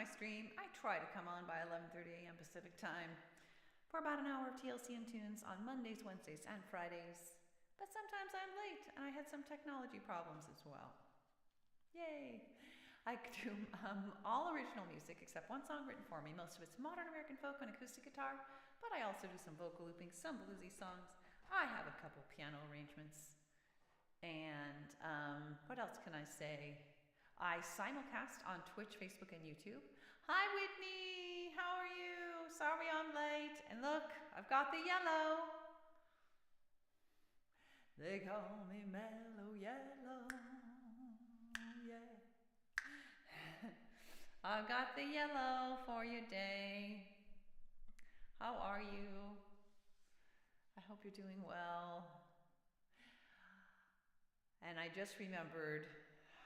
my stream. I try to come on by 11:30 a.m. Pacific time for about an hour of TLC and tunes on Mondays, Wednesdays, and Fridays. But sometimes I'm late, and I had some technology problems as well. Yay! I do all original music except one song written for me. Most of it's modern American folk and acoustic guitar, but I also do some vocal looping, some bluesy songs. I have a couple piano arrangements. And what else can I say? I simulcast on Twitch, Facebook, and YouTube. Hi, Whitney! How are you? Sorry I'm late. And look, I've got the yellow. They call me Mellow Yellow. Yeah. I've got the yellow for your day. How are you? I hope you're doing well. And I just remembered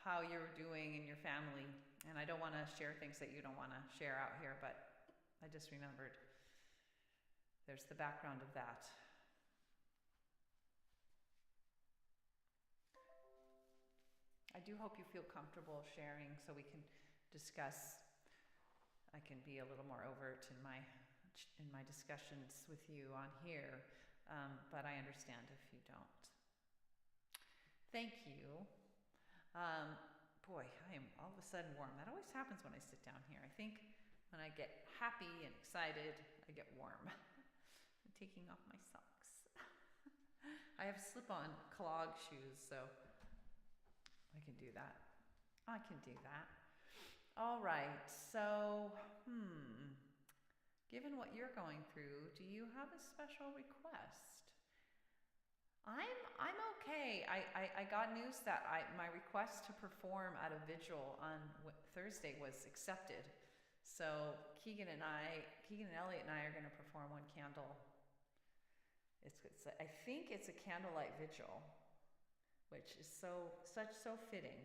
how you're doing in your family. And I don't want to share things that you don't want to share out here, but I just remembered there's the background of that. I do hope you feel comfortable sharing so we can discuss. I can be a little more overt in my discussions with you on here, but I understand if you don't. Thank you. Boy, I am all of a sudden warm. That always happens when I sit down here. I think when I get happy and excited, I get warm. I'm taking off my socks. I have slip-on clog shoes, so I can do that. I can do that. All right, so, given what you're going through, do you have a special request? I'm okay. I got news that my request to perform at a vigil on Thursday was accepted. So Keegan and Elliot and I are going to perform one candle. I think it's a candlelight vigil, which is so fitting.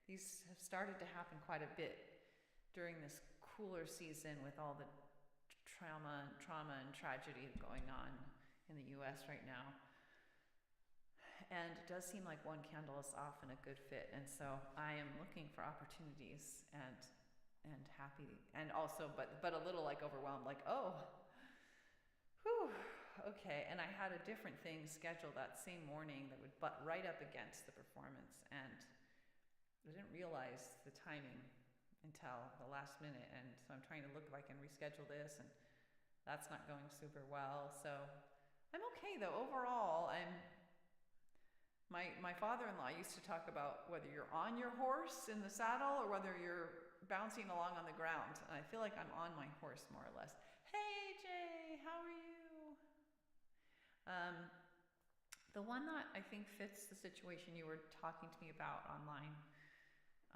These have started to happen quite a bit during this cooler season with all the trauma and tragedy going on in the U.S. right now. And it does seem like one candle is often a good fit. And so I am looking for opportunities and happy, and also, but a little like overwhelmed, like, oh, whew, okay. And I had a different thing scheduled that same morning that would butt right up against the performance. And I didn't realize the timing until the last minute. And so I'm trying to look if I can reschedule this, and that's not going super well. So I'm okay though. Overall, my father-in-law used to talk about whether you're on your horse in the saddle or whether you're bouncing along on the ground. And I feel like I'm on my horse more or less. Hey, Jay, how are you? The one that I think fits the situation you were talking to me about online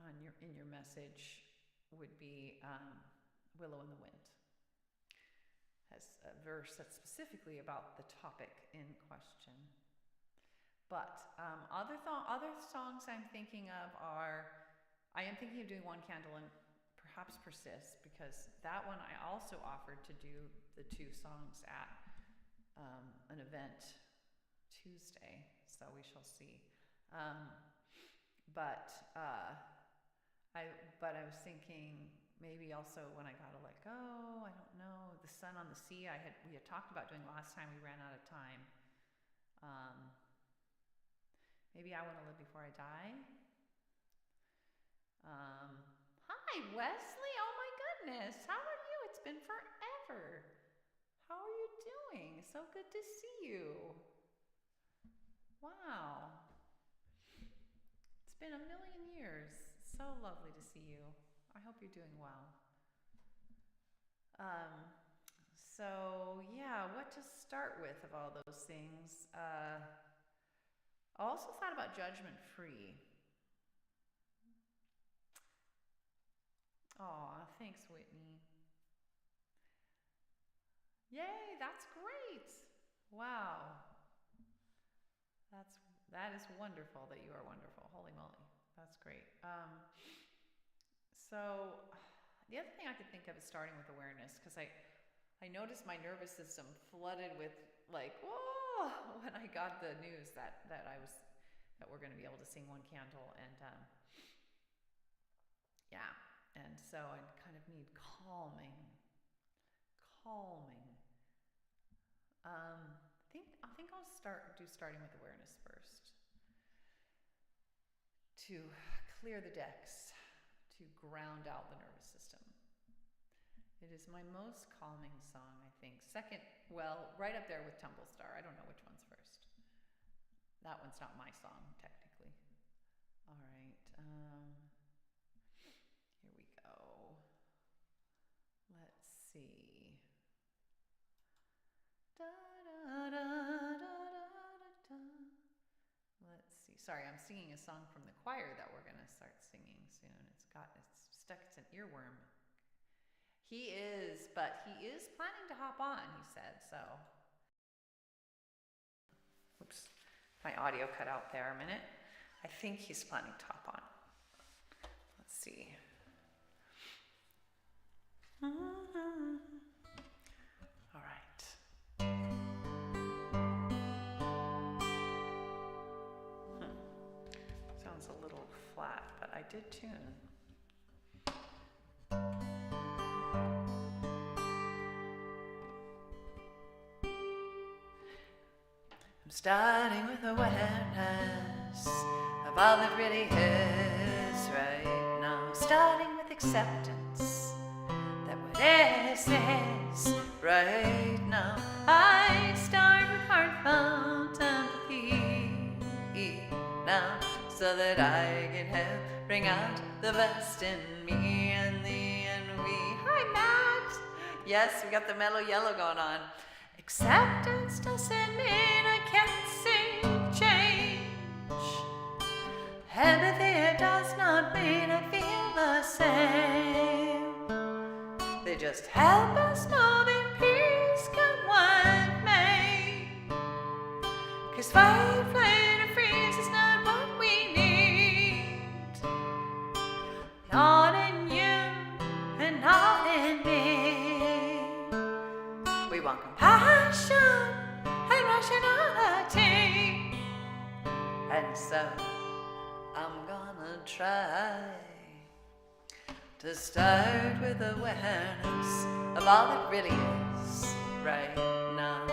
in your message would be Willow in the Wind. Has a verse that's specifically about the topic in question. But other songs I'm thinking of I am thinking of doing One Candle and perhaps Persist, because that one I also offered to do the two songs at an event Tuesday, so we shall see. But I was thinking maybe also When I Gotta Let Go. I don't know. The Sun on the Sea. We had talked about doing last time. We ran out of time. Maybe I Want to Live Before I Die. Hi, Wesley. Oh my goodness. How are you? It's been forever. How are you doing? So good to see you. Wow. It's been a million years. So lovely to see you. I hope you're doing well. So yeah, what to start with of all those things? I also thought about Judgment Free. Aw, thanks, Whitney. Yay, that's great. Wow. That is wonderful that you are wonderful. Holy moly. That's great. So the other thing I could think of is starting with awareness, because I noticed my nervous system flooded with like, whoa, when I got the news that we're going to be able to sing One Candle, and And so I kind of need calming. I think I'll starting with awareness first. To clear the decks, to ground out the nervous system. It is my most calming song, I think. Second, well, right up there with Tumble Star. I don't know which one's first. That one's not my song, technically. All right. Here we go. Let's see. Da, da, da, da, da, da. Let's see. Sorry, I'm singing a song from the choir that we're going to start singing soon. It's stuck. It's an earworm. He is planning to hop on, he said, so. Oops, my audio cut out there a minute. I think he's planning to hop on. Let's see. All right. Sounds a little flat, but I did tune. I'm starting with awareness of all that really is right now. Starting with acceptance that what is right now. I start with heartfelt empathy now, so that I can help bring out the best in me and thee and we. Hi, Matt. Yes, we got the mellow yellow going on. Acceptance doesn't mean I can't see change. Empathy does not mean I feel the same. They just help us move in peace, come what may. 'Cause fight, flight, or freeze is not what we need. Not in you and not in me. We want compassion and rationality. And so I'm gonna try to start with awareness of all that really is right now.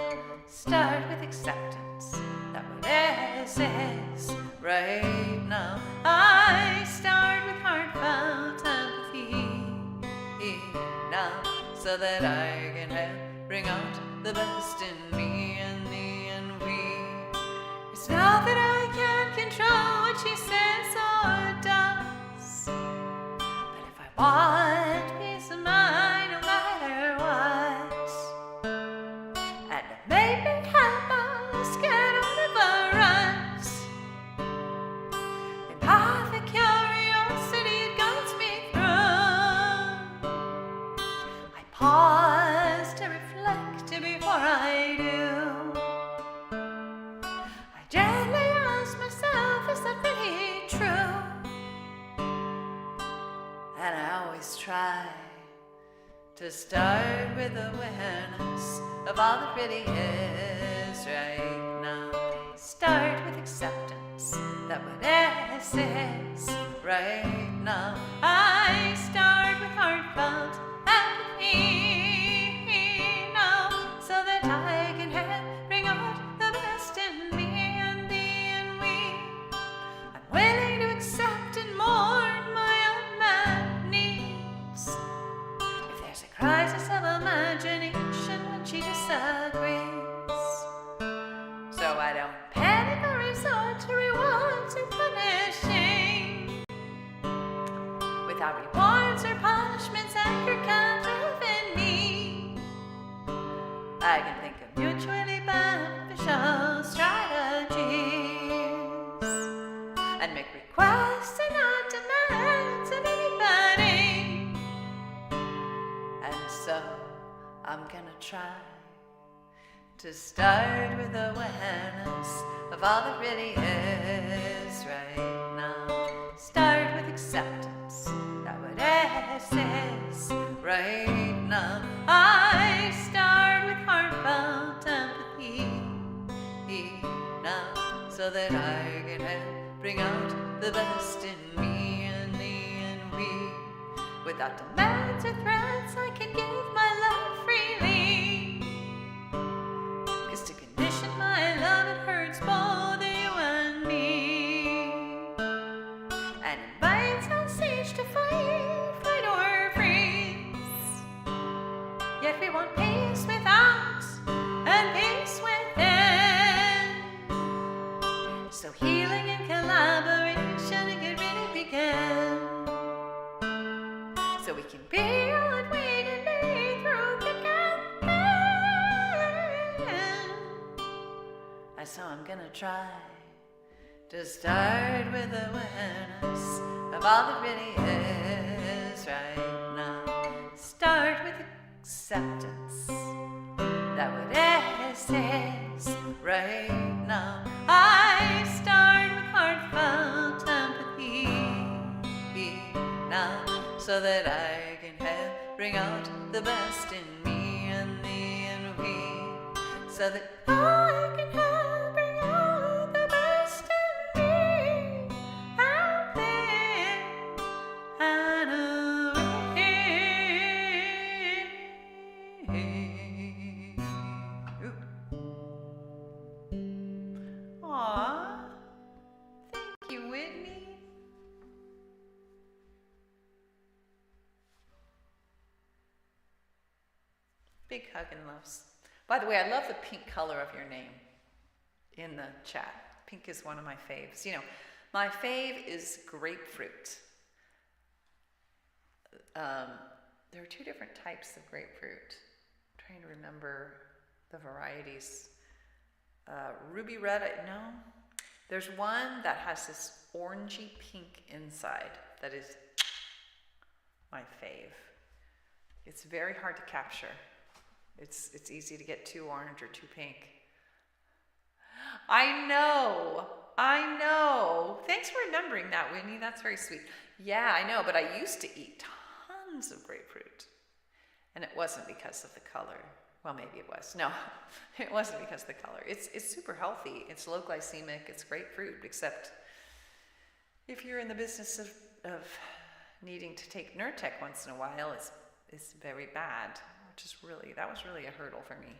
Start with acceptance that what is right now. I start with heartfelt empathy now, so that I can help bring out the best in me and thee and we. It's not that I can't control what she says or does, but if I want peace of mind no matter what, and maybe help us get out of our ruts, and path of curiosity it guides me through. I pause to reflect before I do. I gently ask myself, is that really true? And I always try to start with awareness of all that really is right now. Start with acceptance that what is right now. I start with heartfelt empathy now, so that I can help bring out the best in me and thee and we. I'm willing to accept and mourn my unmet needs. If there's a crisis of imagination when she disagrees, so I don't panic or resort to rewards or punishing. Without rewards or punishments, anger can't live in me. I can think of mutually beneficial strategies and make requests and not demands of anybody. And so I'm gonna try to start with awareness of all that really is right now. Start with acceptance that what is right now. I start with heartfelt empathy now, so that I can help bring out the best in me and thee and we. With Without demands or threats, I can give my love freely. 'Cause to condition my love, it hurts both you and me. And invites us each to fight or freeze. Yet we want peace without and peace within. So healing and collaboration, it can really begin. So we can be all that we can be through thick and thin. And so I'm gonna try to start with awareness of all that really is right now. Start with acceptance that what is right now. I start with heartfelt empathy now, so that I can help bring out the best in me and thee and we, so that I can help bring out the best in me and thee and we. Aww, thank you, Whitney. Big hug and loves. By the way, I love the pink color of your name in the chat. Pink is one of my faves. You know, my fave is grapefruit. There are two different types of grapefruit. I'm trying to remember the varieties. Ruby red, no. There's one that has this orangey pink inside that is my fave. It's very hard to capture. It's easy to get too orange or too pink. I know. Thanks for remembering that, Whitney. That's very sweet. Yeah, I know, but I used to eat tons of grapefruit. And it wasn't because of the color. Well, maybe it was. No, it wasn't because of the color. It's super healthy. It's low glycemic. It's great fruit, except if you're in the business of needing to take Nurtec once in a while, it's very bad. That was really a hurdle for me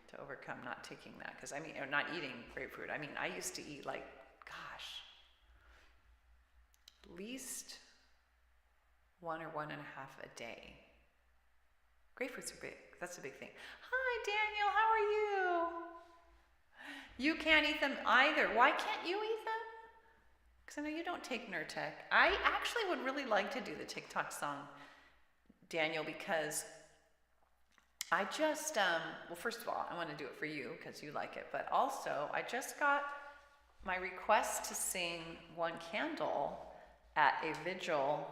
to overcome, not taking that. Because or not eating grapefruit. I mean, I used to eat at least 1 or 1.5 a day. Grapefruits are big. That's a big thing. Hi, Daniel. How are you? You can't eat them either. Why can't you eat them? Because I know you don't take Nurtec. I actually would really like to do the TikTok song, Daniel, because I just, well, first of all, I want to do it for you because you like it, but also I just got my request to sing One Candle at a vigil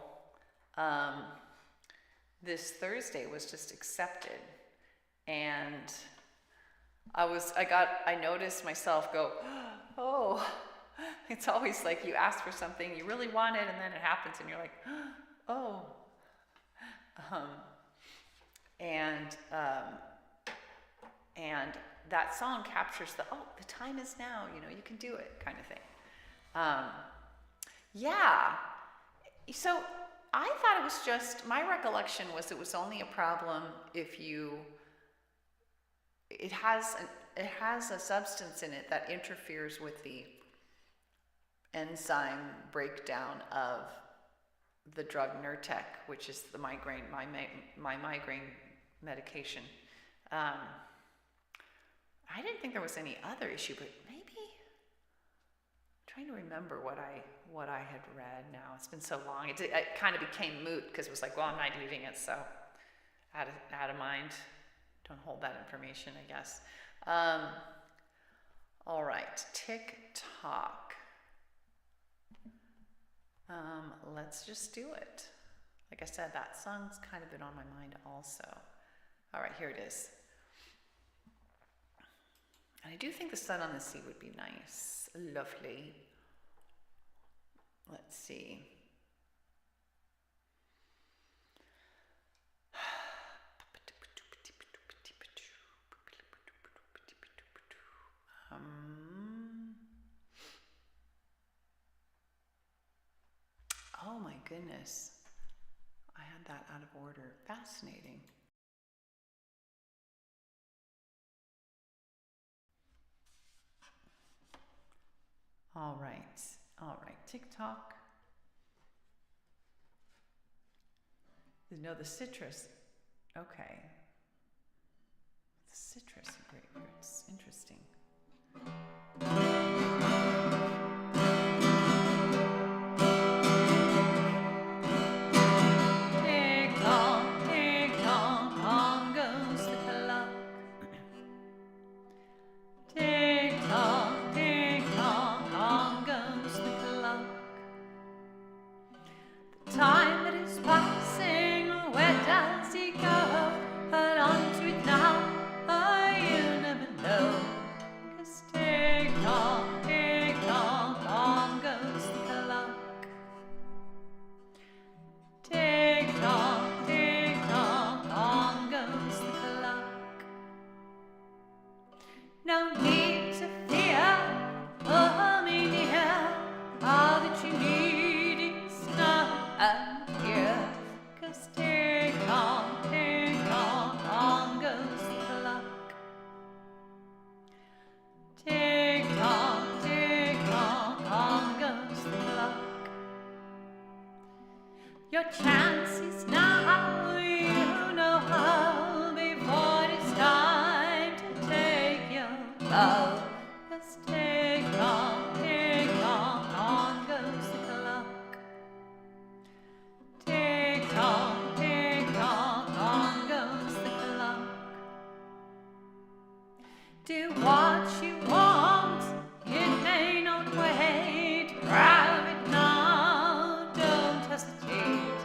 this Thursday was just accepted. And I noticed myself go, oh, it's always like you ask for something, you really want it, and then it happens and you're like, oh. And that song captures the time is now, you can do it kind of thing. Yeah. So I thought it was just, my recollection was it was only a problem if it has a substance in it that interferes with the enzyme breakdown of the drug Nurtec, which is the my migraine medication. I didn't think there was any other issue, but maybe I'm trying to remember what I had read now. It's been so long. It kind of became moot because it was like, well, I'm not leaving it, so out of mind. Don't hold that information, I guess. All right, TikTok. Let's just do it. Like I said, that song's kind of been on my mind also. All right, here it is. And I do think the sun on the sea would be nice. Lovely. Let's see. Oh my goodness. I had that out of order. Fascinating. All right, TikTok. No, the citrus. Okay. The citrus grapefruits. Interesting. Tick tock, on goes the clock. Tick tock, on goes the clock. The time that is passing, where does he go? Hold on to it now, or you'll never know. 'Cause tick tock, on goes the clock. Tick tock, on goes the clock. No need to fear, oh me dear, all that you need is now here. 'Cause tick tock, on goes the clock. Tick tock, on goes the clock. Your chance is now, you know how, before it's time to take your bow. 'Cause tick tock, on goes the clock. Tick tock, on goes the clock. Do what you want, it may not wait. Grab it now, don't hesitate.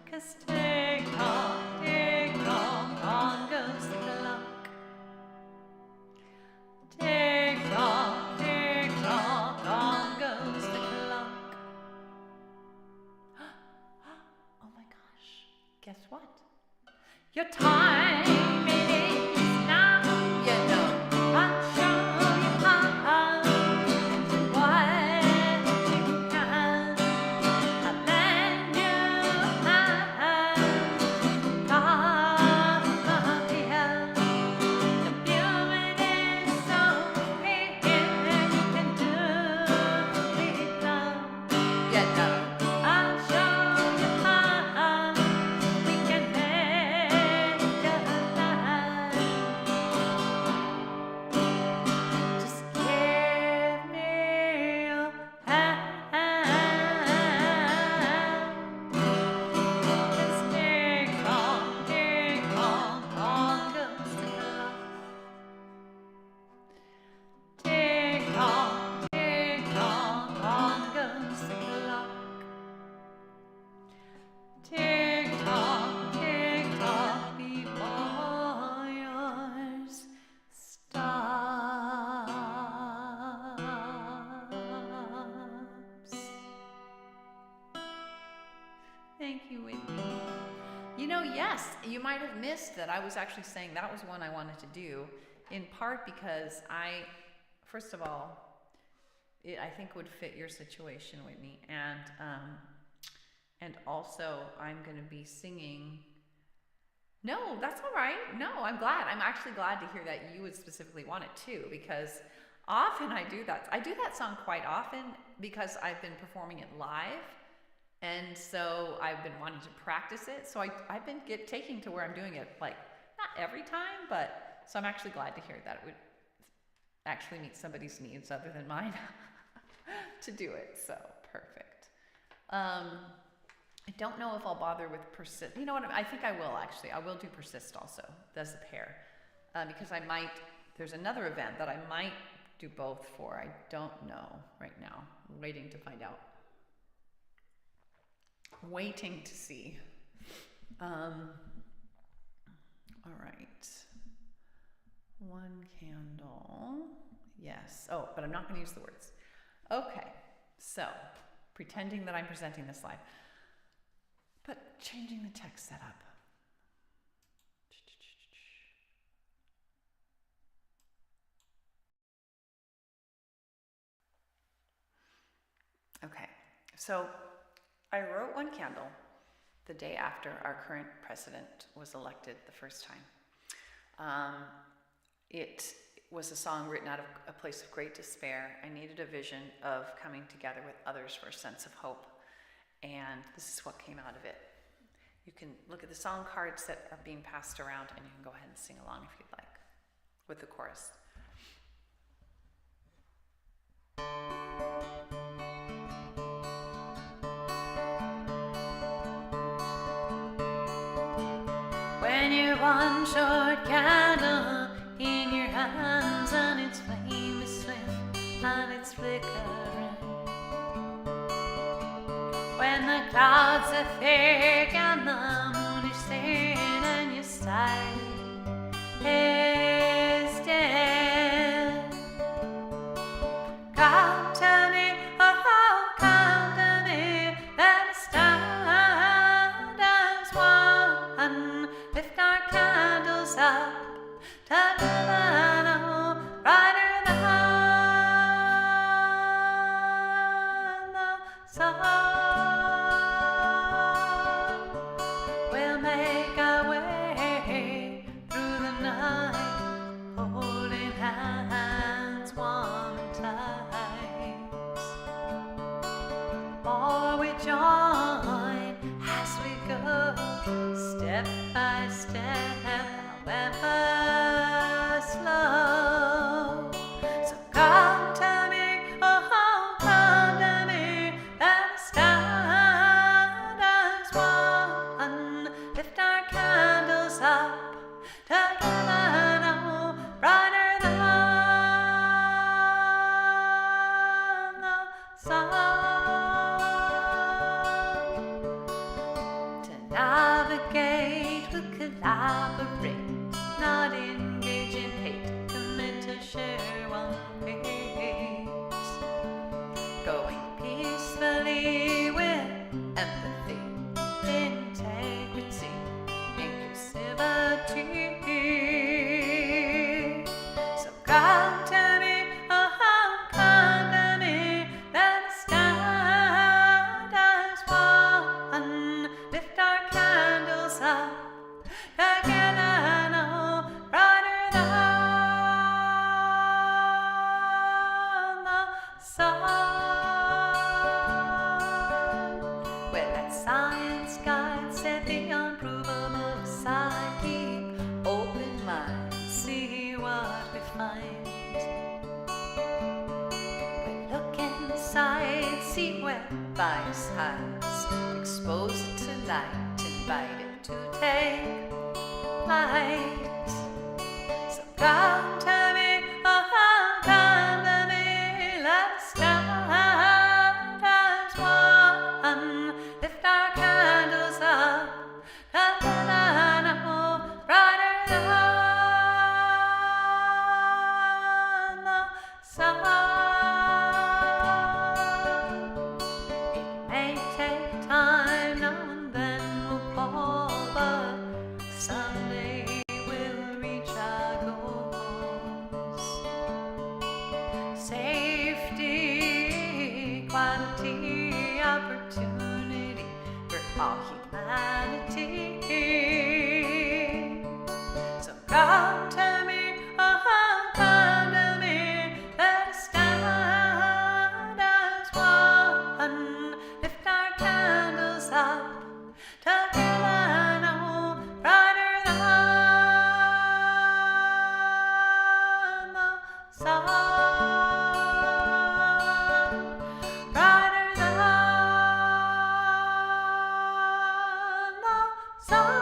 'Cause tick tock, on goes the clock. Tick tock, on goes the clock. Oh my gosh, guess what? Your time is now, you know. I'll show you how and do what you can. I'll lend you a hand. God, yeah. The beauty is so real, you can do it now. You know. I'll show you how we can make it alive. Just give me your hand. 'Cause tick tock, on goes the clock. Tick tock, on goes the clock. Tick tock, before yours stops. Thank you, Whitney. You know, yes, you might have missed that I was actually saying that was one I wanted to do, in part because first of all, it I think would fit your situation, Whitney, and also I'm going to be singing. No, that's all right. No, I'm glad. I'm actually glad to hear that you would specifically want it too, because often I do that. I do that song quite often because I've been performing it live. And so I've been wanting to practice it. So I've been taking to where I'm doing it, like, not every time, but so I'm actually glad to hear that it would actually meet somebody's needs other than mine to do it. So perfect. I don't know if I'll bother with persist. You know what? I think I will actually. I will do persist also. That's a pair. Because there's another event that I might do both for. I don't know right now. I'm waiting to find out. Waiting to see. All right. One candle. Yes. Oh, but I'm not going to use the words. Okay. So, pretending that I'm presenting this live, but changing the text setup. Okay. So, I wrote one candle, the day after our current president was elected the first time. It was a song written out of a place of great despair. I needed a vision of coming together with others for a sense of hope, and this is what came out of it. You can look at the song cards that are being passed around, and you can go ahead and sing along if you'd like with the chorus. When you're one short candle in your hands and its flame is slim and it's flickering, when the clouds are thick and the moon is thin and your sight is dead, come to me, oh, come to me, let us stand as one, lift our candles up together now, brighter than the sun. We'll make our way through the night, holding hands warm and tight. Or we join as we go, step by step, however slow. So come to me, oh, come to me, let us stand as one, lift our candles up together now, brighter than the sun. To navigate, we'll collaborate, not engage in hate, commit to share one pace, going peacefully with empathy, integrity, inclusivity. So come to me, oh, come to me, let us stand as one, lift our candles up together now, brighter than the sun. Well, let science guide, set the unprovable aside, keep open mind, see what we find. We look inside, see where bias hides, expose it to light, invite it to take flight. So come to me, oh, come to me, let us stand as one, lift our candles up together now, brighter than the sun. It may take time, now and then we'll fall, but someday we'll reach our goals. Safety, equality, opportunity for all humanity. So come to me, oh, come to me, let us stand as one, lift our candles up together now, brighter than the sun, brighter than the sun.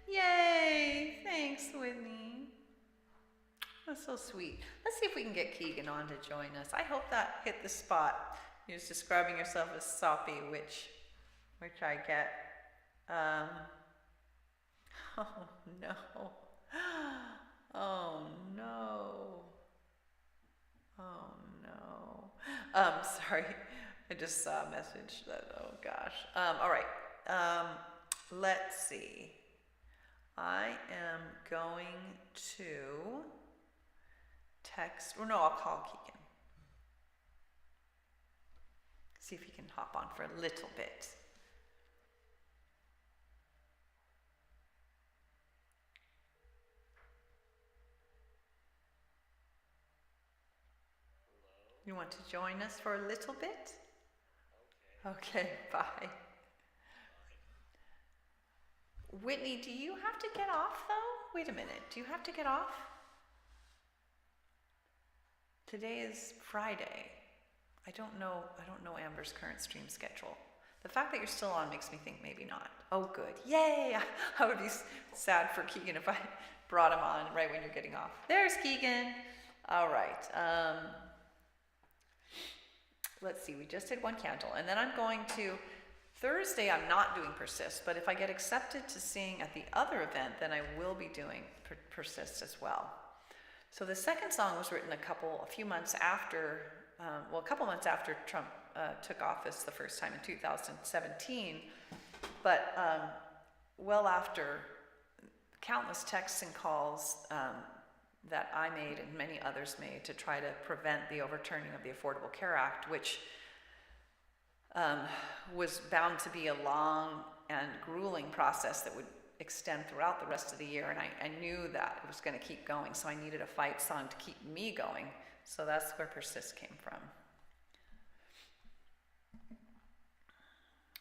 Yay! Thanks, Whitney. That's so sweet. Let's see if we can get Keegan on to join us. I hope that hit the spot. He was describing yourself as soppy, which I get. Oh no. Oh no. Oh no. Sorry. I just saw a message that, oh gosh. All right. Let's see. I am going to text, or no, I'll call Keegan. See if he can hop on for a little bit. You want to join us for a little bit? Okay, bye. Whitney, do you have to get off though? Wait a minute, do you have to get off? Today is Friday. I don't know Amber's current stream schedule. The fact that you're still on makes me think maybe not. Oh, good. Yay! I would be sad for Keegan if I brought him on right when you're getting off. There's Keegan. All right. Let's see. We just did one candle. And then I'm going to... Thursday, I'm not doing Persist. But if I get accepted to sing at the other event, then I will be doing Persist as well. So the second song was written a few months after... a couple months after Trump took office the first time in 2017, but well after countless texts and calls that I made and many others made to try to prevent the overturning of the Affordable Care Act, which was bound to be a long and grueling process that would extend throughout the rest of the year, and I knew that it was going to keep going, so I needed a fight song to keep me going. So that's where Persist came from.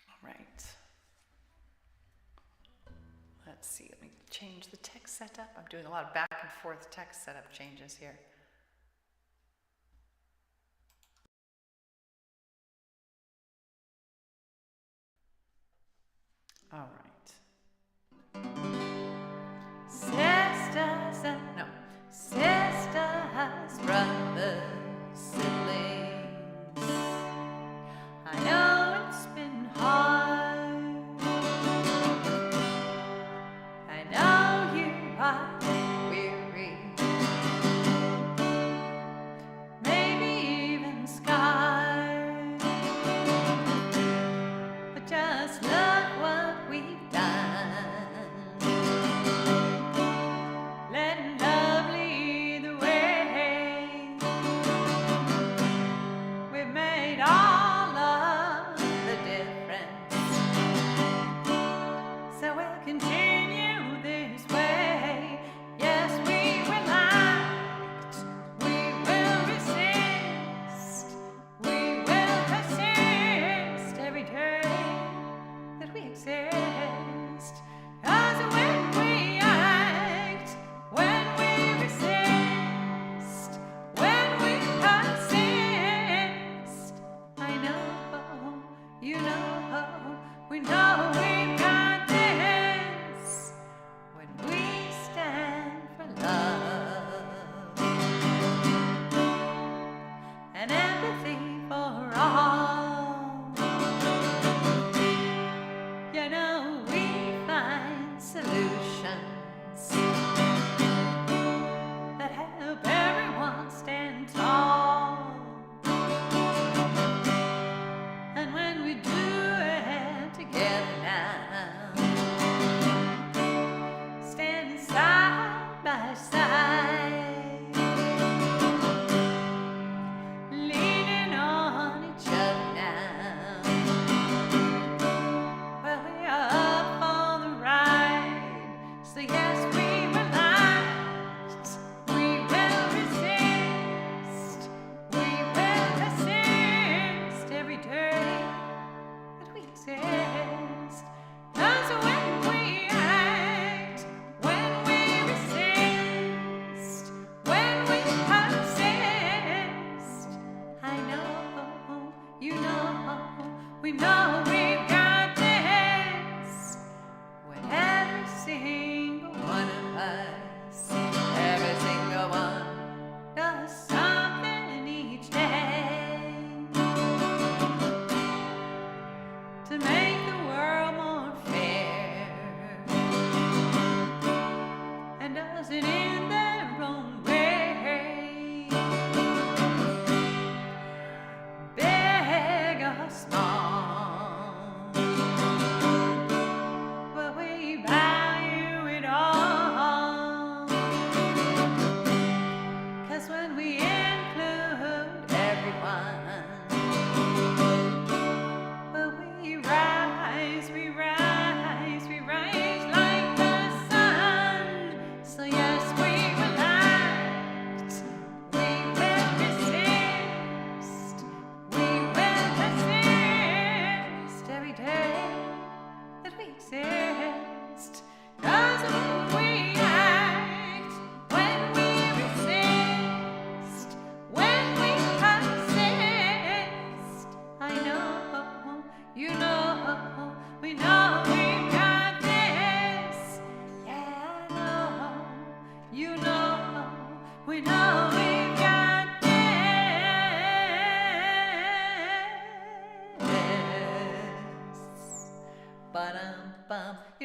All right. Let's see, let me change the text setup. I'm doing a lot of back and forth text setup changes here. All right. Sisters, brothers, siblings, I know it's been hard. I know you are weary, maybe even scarred, but just look what we've done. Letting love lead the way. We've made all of the difference, so we'll continue this way. Yes, we will act, we will resist, we will persist every day that we exist. 'Cause when we act, when we resist, when we persist, I know, you know, we know we've got this. When we stand for love and empathy for all, you know we find solutions that help everyone stand tall. And when we do it together now, standing side by side, leaning on each other now, well, we are up for the ride. So yes, we will act, we will resist, we will persist every day that we exist. 'Cause when we act, when we resist, when we persist, I know, you know, we know we've got this. When every single one of us, every single one, does something each day to make the world more fair, and does it in their own way, big or small.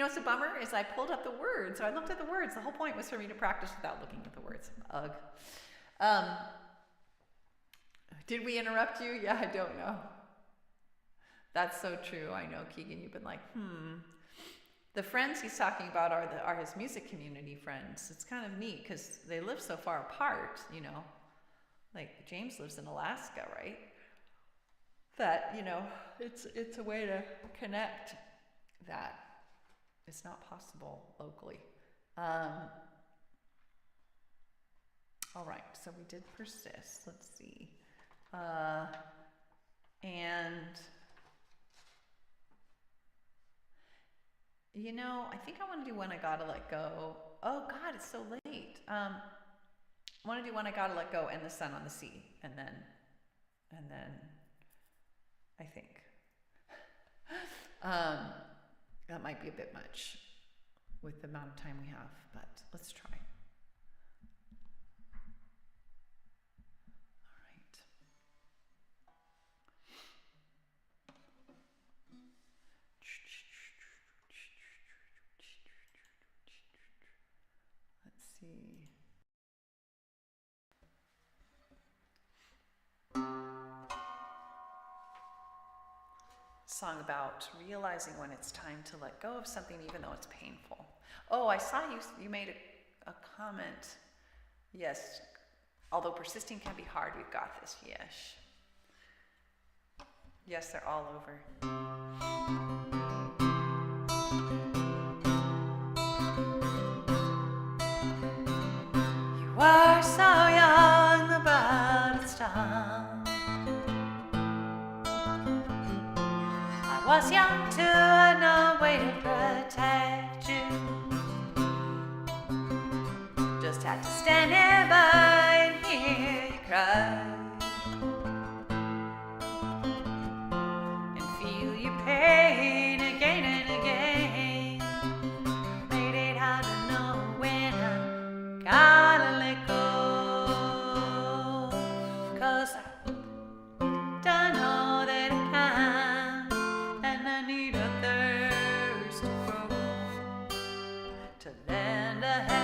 what's a bummer is I pulled up the words, so I looked at the words. The whole point was for me to practice without looking at the words. Ugh. Did we interrupt you? Yeah, I don't know. That's so true. I know, Keegan, you've been like, The friends he's talking about are his music community friends. It's kind of neat because they live so far apart, you know. Like James lives in Alaska, right? That, you know, it's a way to connect that it's not possible locally. All right, so we did persist. Let's see. And, you know, I think I want to do When I Gotta Let Go. Oh, God, it's so late. I want to do When I Gotta Let Go and The Sun on the Sea. And then I think. That might be a bit much with the amount of time we have, but let's try. All right. Let's see. Song about realizing when it's time to let go of something even though it's painful. Oh, I saw you made a comment. Yes, although persisting can be hard, we've got this. Yes. Yes, they're all over. You are so young, but it's time. I was young to no way to protect you. Just had to stand nearby and hear you cry, and feel your pain again and again. Made it hard to know when I gotta let go, 'cause I don't know that I can, and I need a thirst to grow, to lend a hand.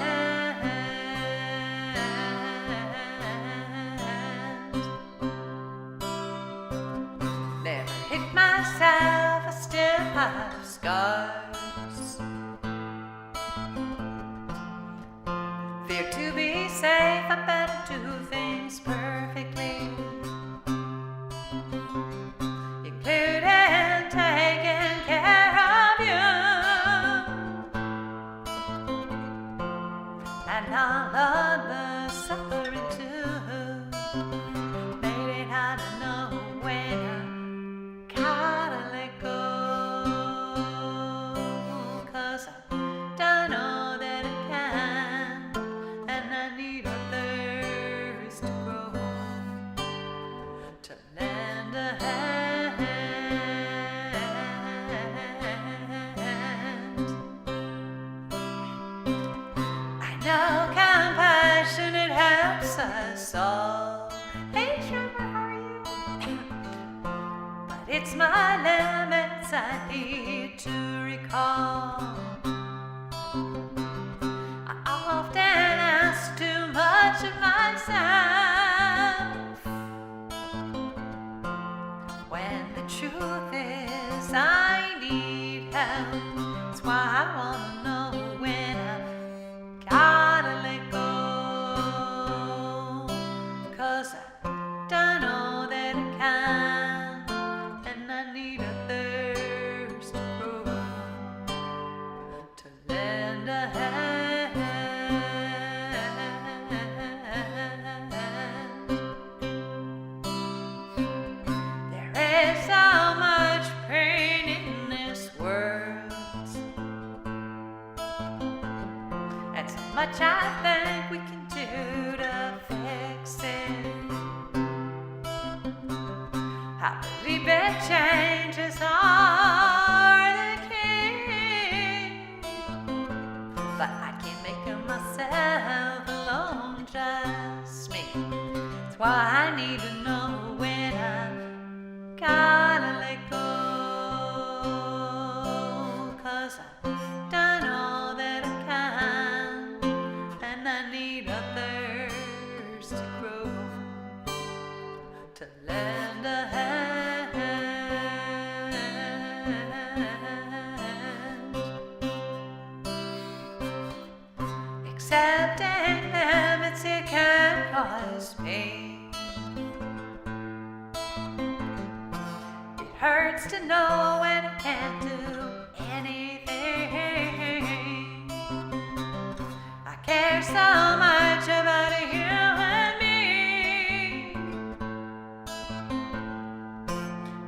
Never hit myself, I still have scars. Fear to be safe, I better do things perfectly, including taking care of you and all of the suffering too. Made it hard to know when I gotta let go, 'cause I don't know that I can, and I need a thirst to grow, to lend a hand. I know compassion, it helps us all. Hey, Trevor, how are you? But it's my limits I need to recall. I often ask too much of myself, when the truth is I need help. That's why I wanna know when I gotta let go, 'cause I don't know that I can, and I need a thirst to grow, to lend a hand. There is so much pain in this world, and so much I think we can do to fix it. I believe that changes are the key, but I can't make it myself alone, just me. That's why I need to know when I gotta let go, 'cause I don't to lend a hand. Accepting empathy can cause pain. It hurts to know when I can't do anything. I care so much about you and me.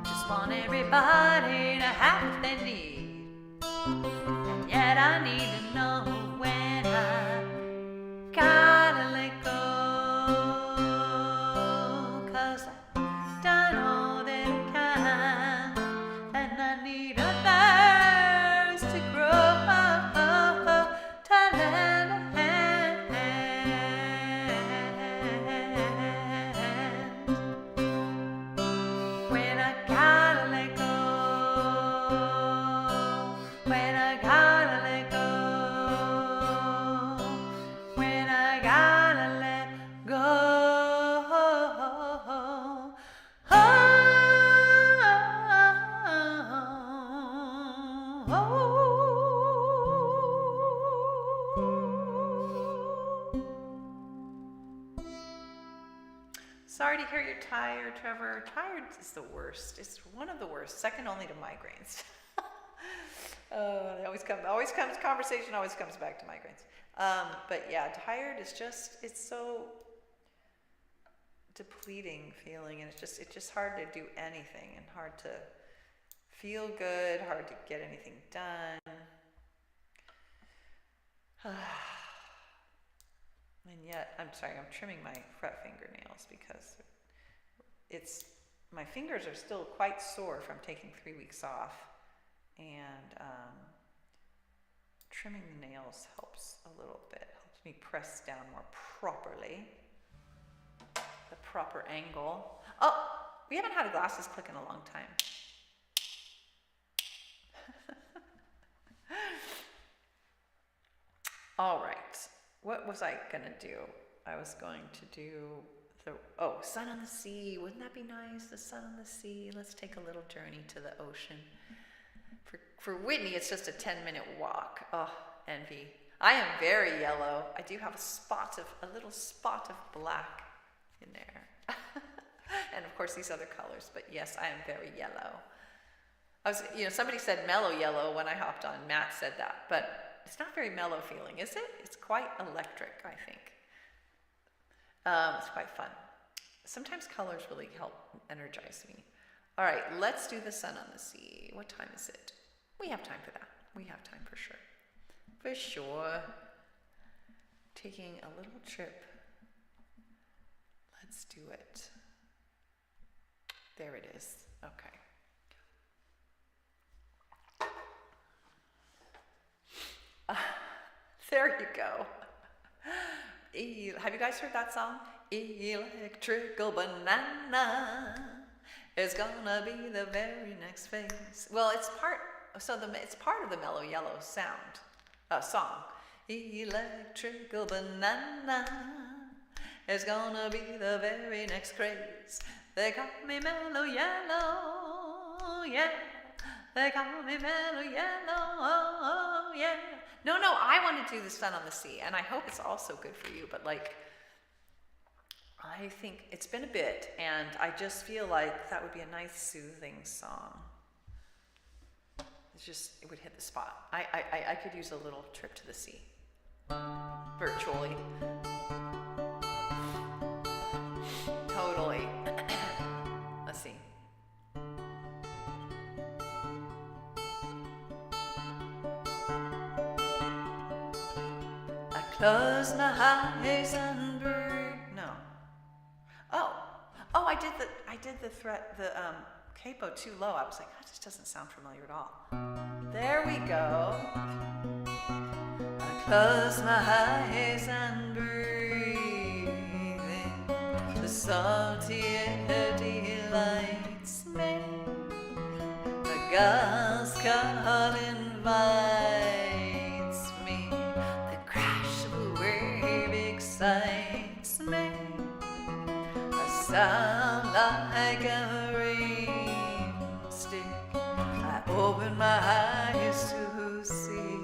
Just want everybody to have what they need. And yet I need to know when I gotta let go. 'Cause I've done all that I can, and I need others to grow, to lend a hand. When I gotta let go, when I gotta let go, when I gotta let go. Sorry to hear you're tired, Trevor. Tired is the worst. It's one of the worst, second only to migraines. Conversation always comes back to migraines. But yeah, tired is just, it's so depleting feeling, and it's just hard to do anything, and hard to feel good, hard to get anything done. And yet, I'm sorry, I'm trimming my fret fingernails because my fingers are still quite sore from taking 3 weeks off, and trimming the nails helps a little bit, helps me press down more properly, the proper angle. Oh, we haven't had a glasses click in a long time. All right, what was I gonna do? I was going to do sun on the sea. Wouldn't that be nice? The sun on the sea. Let's take a little journey to the ocean. For Whitney, it's just a 10-minute walk. Oh, envy. I am very yellow. I do have a little spot of black in there. And of course these other colors, but yes, I am very yellow. Somebody said mellow yellow when I hopped on. Matt said that, but it's not very mellow feeling, is it? It's quite electric, I think. It's quite fun. Sometimes colors really help energize me. All right, let's do the sun on the sea. What time is it? We have time for that. We have time for sure. For sure. Taking a little trip. Let's do it. There it is. Okay. There you go. Have you guys heard that song? Electrical banana is gonna be the very next phase. Well, it's part of the Mellow Yellow song. Electrical banana is gonna be the very next craze. They call me Mellow Yellow, yeah. They call me Mellow Yellow, yeah. No, I want to do the sun on the sea, and I hope it's also good for you, but I think it's been a bit, and I just feel like that would be a nice soothing song. It would hit the spot. I could use a little trip to the sea. Virtually. Totally. Let's see. I close my eyes and breathe. No. Oh, I did the capo too low. I was like, that just doesn't sound familiar at all. There we go. I close my eyes and breathe in the salty air delights me. The gas call invites me. The crash of a wave excites me. A sound like a rain stick. I open my eyes to see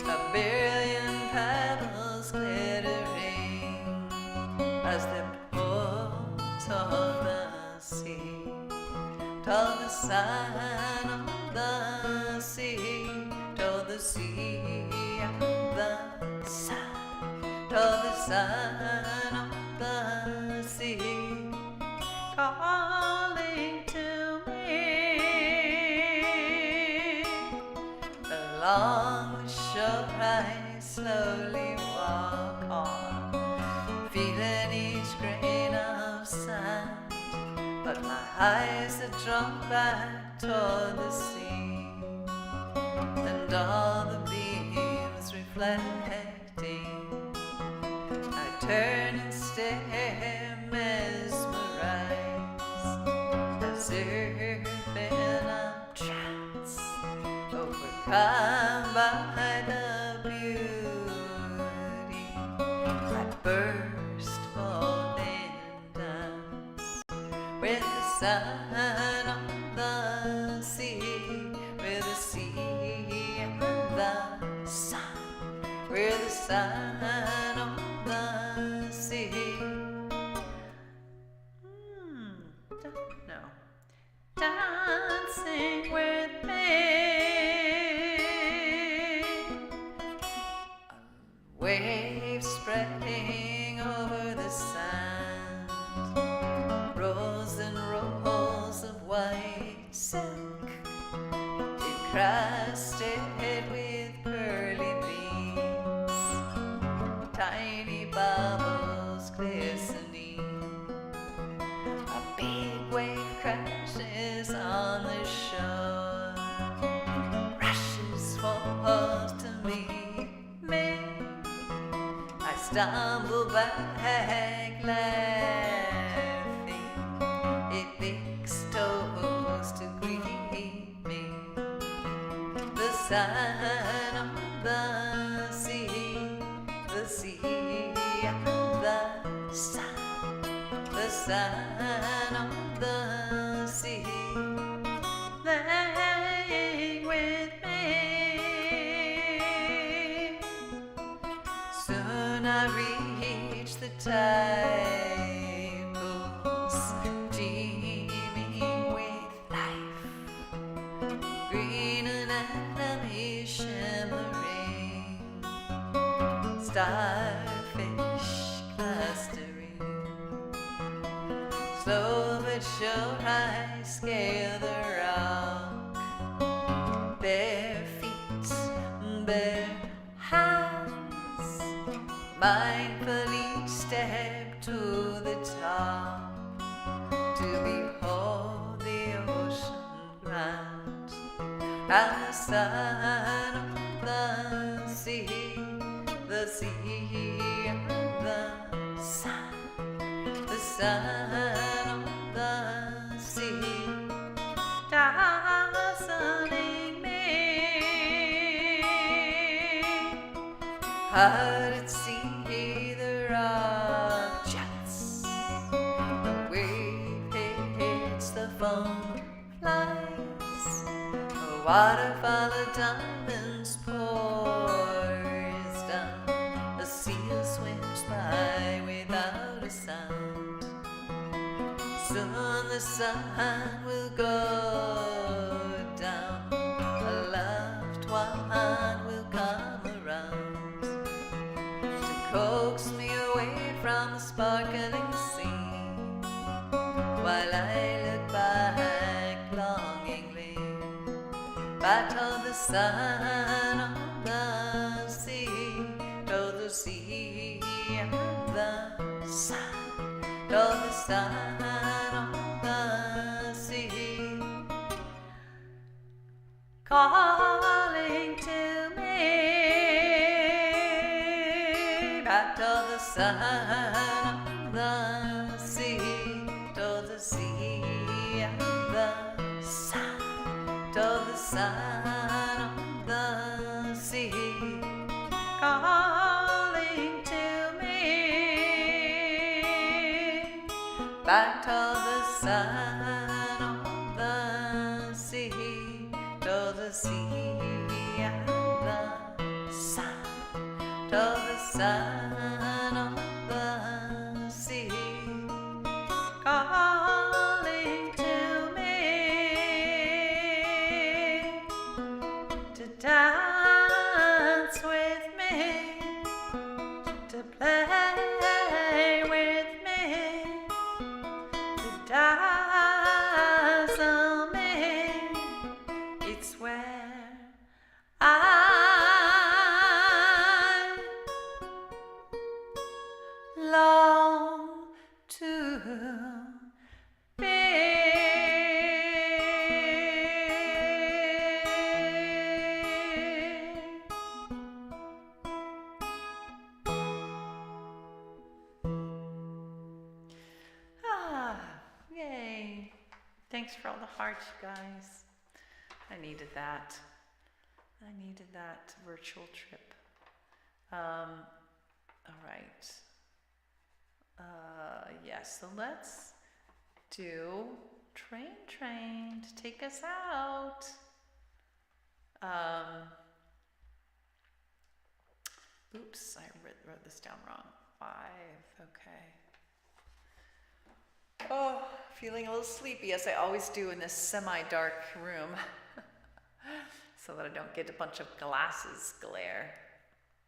a billion pebbles glittering as the pulse of the sea. Told the sun of the sea, told the sea of the sun, told the sun of the sea, calling to me. Along the shore I slowly walk on, feeling each grain of sand, but my eyes are drawn back toward the sea, and all the beams reflecting. I turn and stare, mesmerized, as if in a trance, overcome by the beauty. I burst forth in dance with the sun on the sea, with the sea and the sun, with the sun on the sea. No. Dancing with me. Waves spreading over the sand, rolls and rolls of white silk, encrusted with pearly beams, tiny bubbles glistening. A big wave crashes on the shore, rushes forth to meet me. I stumble back laughing, it licks toes to greet me. The sun on the sea, the sea and the sun, the sun on the sea, laying with me. Soon I reach the tide pools, teeming with life, green anemone shimmering, starfish clustering. Slow but sure I scale the rock, bare feet, bare hands, mindful each step to the top, to behold the ocean grand, and the sun on the sea, the sea and the sun, the sun on the sea, dazzling me. Hard at sea the rock jets, the wave hits the foam flies, a waterfall of diamonds pours down, the seal swims by without a sound. Soon the sun will go down, a loved one will come around to coax me away from the sparkling sea, while I look back longingly, back to the sun on the sea, to the sea and the sun, to the sun on the sea, calling to me. Back to the sun on the sea, to the sea and the sun, to the sun on the sea, calling to me. Back to the sun on the sea, till the sea and the sun, till the sun on the sea, calling to me to dance with me, to play with me, to dazzle me. It's where I long to be. Yay. Thanks for all the hearts, you guys. I needed that. I needed that virtual trip. All right. Yes, so let's do Train to take us out. Oops, I wrote this down wrong. 5, okay. Oh, feeling a little sleepy, as I always do in this semi-dark room, so that I don't get a bunch of glasses glare.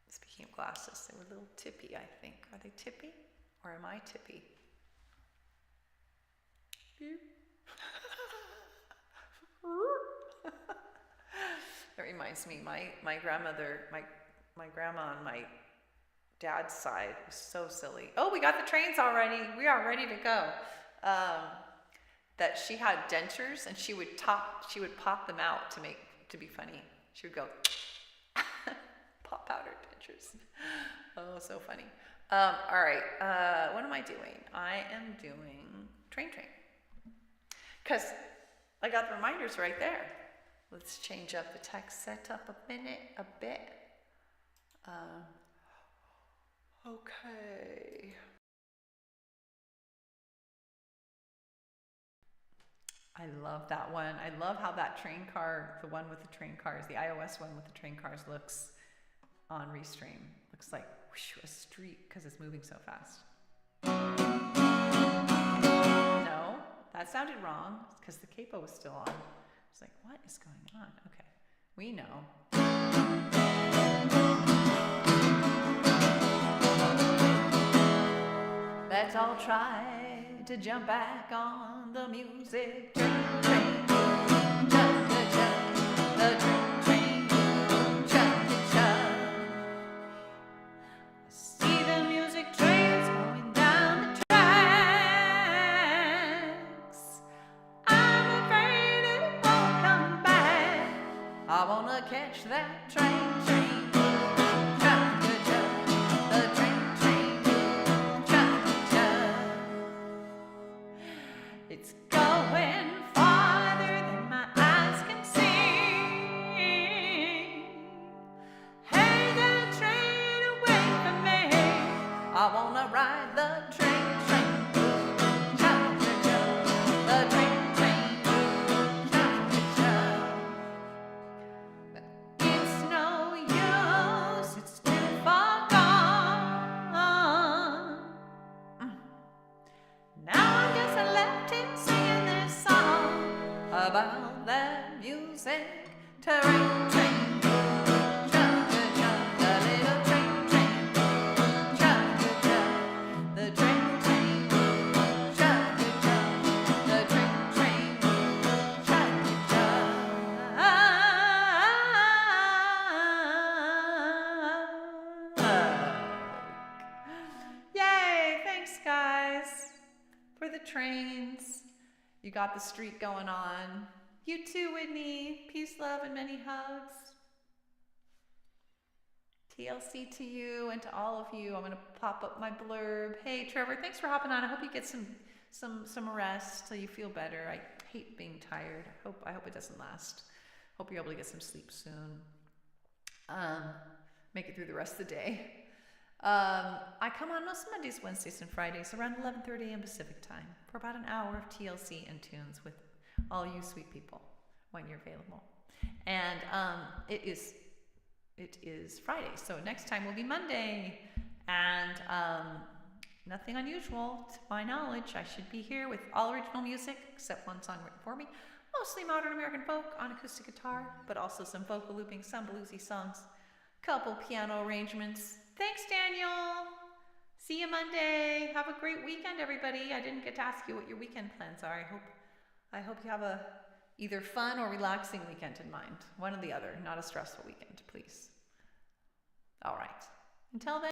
Speaking of glasses, they were a little tippy, I think. Are they tippy? Or am I tippy? That reminds me, my grandmother, my grandma on my dad's side was so silly. Oh, we got the trains already. We are ready to go. That she had dentures, and she would pop them out to be funny. She would go pop out her dentures. Oh, so funny. All right. What am I doing? I am doing Train. Because I got the reminders right there. Let's change up the text setup a bit. Okay. I love that one. I love how that train car, the one with the train cars, the iOS one with the train cars looks on Restream. Looks like whoosh, a street because it's moving so fast. No, that sounded wrong because the capo was still on. I was like, what is going on? Okay, we know. Let's all try to jump back on the music train. The train, see the music trains going down the tracks. I'm afraid it won't come back. I wanna catch that train. The train. It's going farther than my eyes can see. Hey, the train, wait for me. I wanna ride the train. The train. But it's no use, it's too far gone. Now I guess I left him singing this song about that music. Train, the little train, the train, the train, Yay, thanks guys for the trains. You got the street going on. You too, Whitney. Peace, love, and many hugs. TLC to you and to all of you. I'm gonna pop up my blurb. Hey, Trevor, thanks for hopping on. I hope you get some rest so you feel better. I hate being tired. I hope it doesn't last. Hope you're able to get some sleep soon. Make it through the rest of the day. I come on most Mondays, Wednesdays, and Fridays around 11:30 a.m. Pacific time for about an hour of TLC and tunes with all you sweet people when you're available. And it is Friday, so next time will be Monday. And nothing unusual to my knowledge. I should be here with all original music except one song written for me. Mostly modern American folk on acoustic guitar, but also some vocal looping, some bluesy songs, couple piano arrangements. Thanks, Daniel. See you Monday. Have a great weekend, everybody. I didn't get to ask you what your weekend plans are. I hope you have a either fun or relaxing weekend in mind. One or the other, not a stressful weekend, please. All right. Until then.